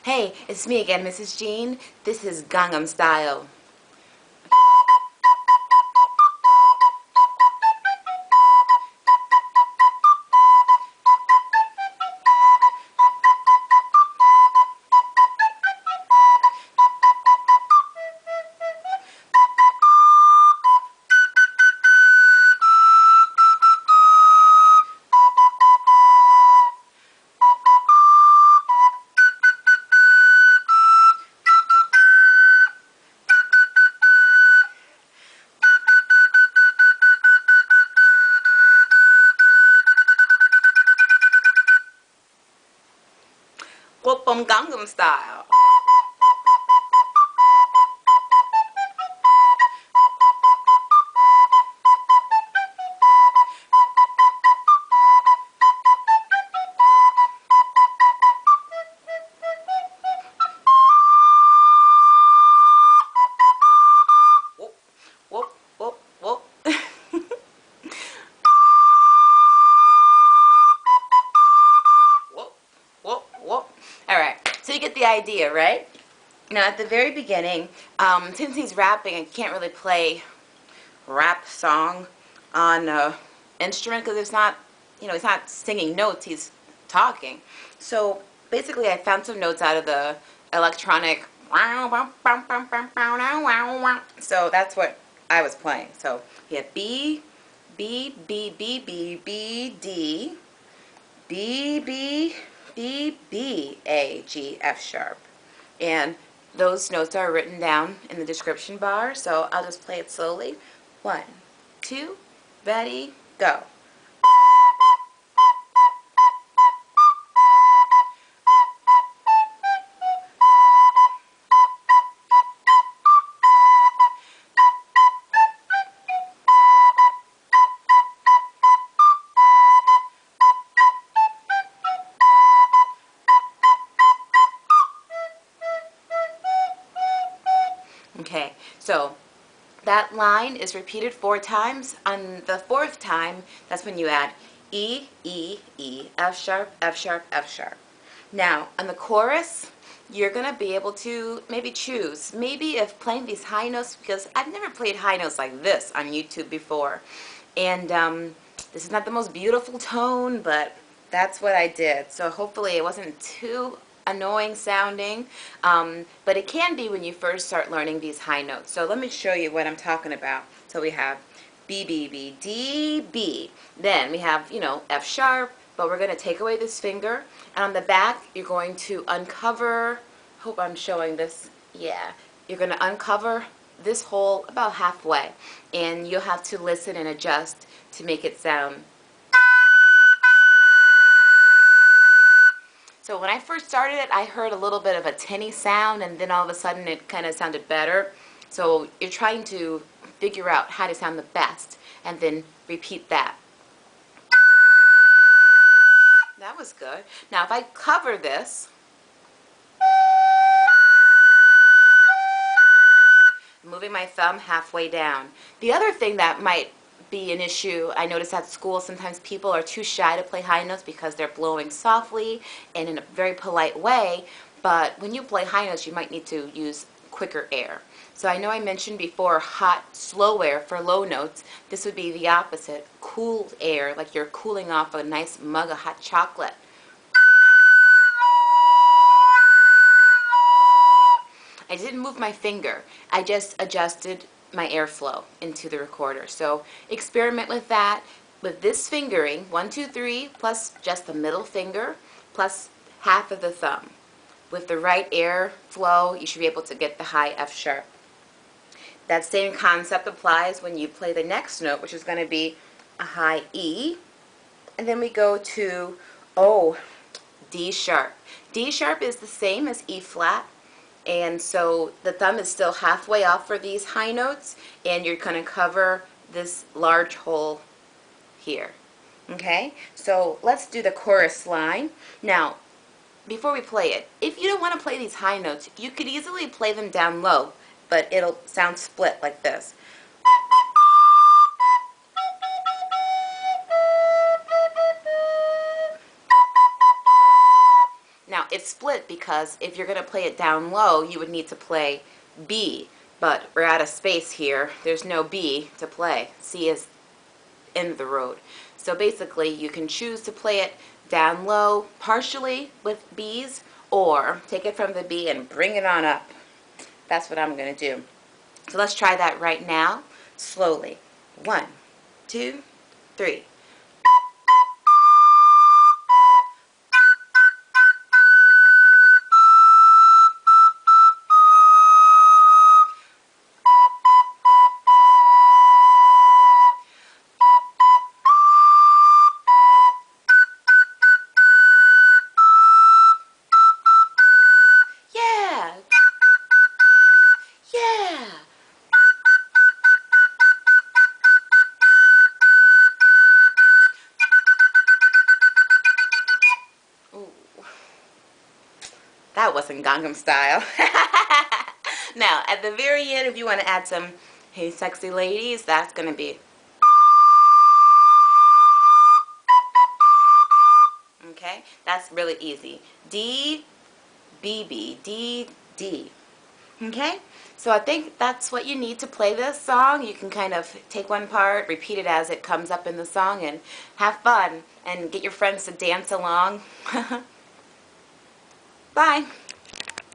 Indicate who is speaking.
Speaker 1: Hey, it's me again, Mrs. Jean. This is Gangnam Style. Whoop Gangnam Style. Whoop, whoop, whoop, whoop. Whoop, whoop, whoop. All right, so you get the idea, right? Now, at the very beginning, since he's rapping, I can't really play rap song on an instrument because it's not, he's not singing notes, he's talking. So basically, I found some notes out of the electronic. So that's what I was playing. So we have B, B, B, B, B, B, D, B, B, B, B, A, G, F sharp. And those notes are written down in the description bar, so I'll just play it slowly. 1, 2, ready, go. Okay, so that line is repeated 4 times. On the 4th time, that's when you add E, E, E, F sharp, F sharp, F sharp. Now, on the chorus, you're going to be able to maybe choose. Maybe if playing these high notes, because I've never played high notes like this on YouTube before. And this is not the most beautiful tone, but that's what I did. So hopefully it wasn't too annoying sounding, but it can be when you first start learning these high notes. So let me show you what I'm talking about. So we have B, B, B, D, B. Then we have, F sharp, but we're going to take away this finger. And on the back, you're going to uncover, hope I'm showing this, yeah. You're going to uncover this hole about halfway. And you'll have to listen and adjust to make it sound. So when I first started it, I heard a little bit of a tinny sound, and then all of a sudden it kind of sounded better. So you're trying to figure out how to sound the best, and then repeat that. That was good. Now if I cover this, moving my thumb halfway down. The other thing that might be an issue, I notice at school sometimes people are too shy to play high notes because they're blowing softly and in a very polite way, but when you play high notes you might need to use quicker air. So I know I mentioned before hot, slow air for low notes. This would be the opposite, cool air, like you're cooling off a nice mug of hot chocolate. I didn't move my finger, I just adjusted my airflow into the recorder. So experiment with that, with this fingering, 1, 2, 3, plus just the middle finger, plus half of the thumb. With the right airflow, you should be able to get the high F sharp. That same concept applies when you play the next note, which is going to be a high E, and then we go to, D sharp. D sharp is the same as E flat. And so the thumb is still halfway off for these high notes, and you're going to cover this large hole here. Okay, so let's do the chorus line. Now, before we play it, if you don't want to play these high notes, you could easily play them down low, but it'll sound split like this. Now, it's split because if you're going to play it down low, you would need to play B. But we're out of space here. There's no B to play. C is in the road. So basically, you can choose to play it down low partially with B's, or take it from the B and bring it on up. That's what I'm going to do. So let's try that right now, slowly. 1, 2, 3. Yeah. Ooh. That wasn't Gangnam Style. Now, at the very end, if you want to add some "Hey Sexy Ladies," that's going to be. Okay? That's really easy. D, B, B, D, D. Okay? So I think that's what you need to play this song. You can kind of take one part, repeat it as it comes up in the song, and have fun and get your friends to dance along. Bye.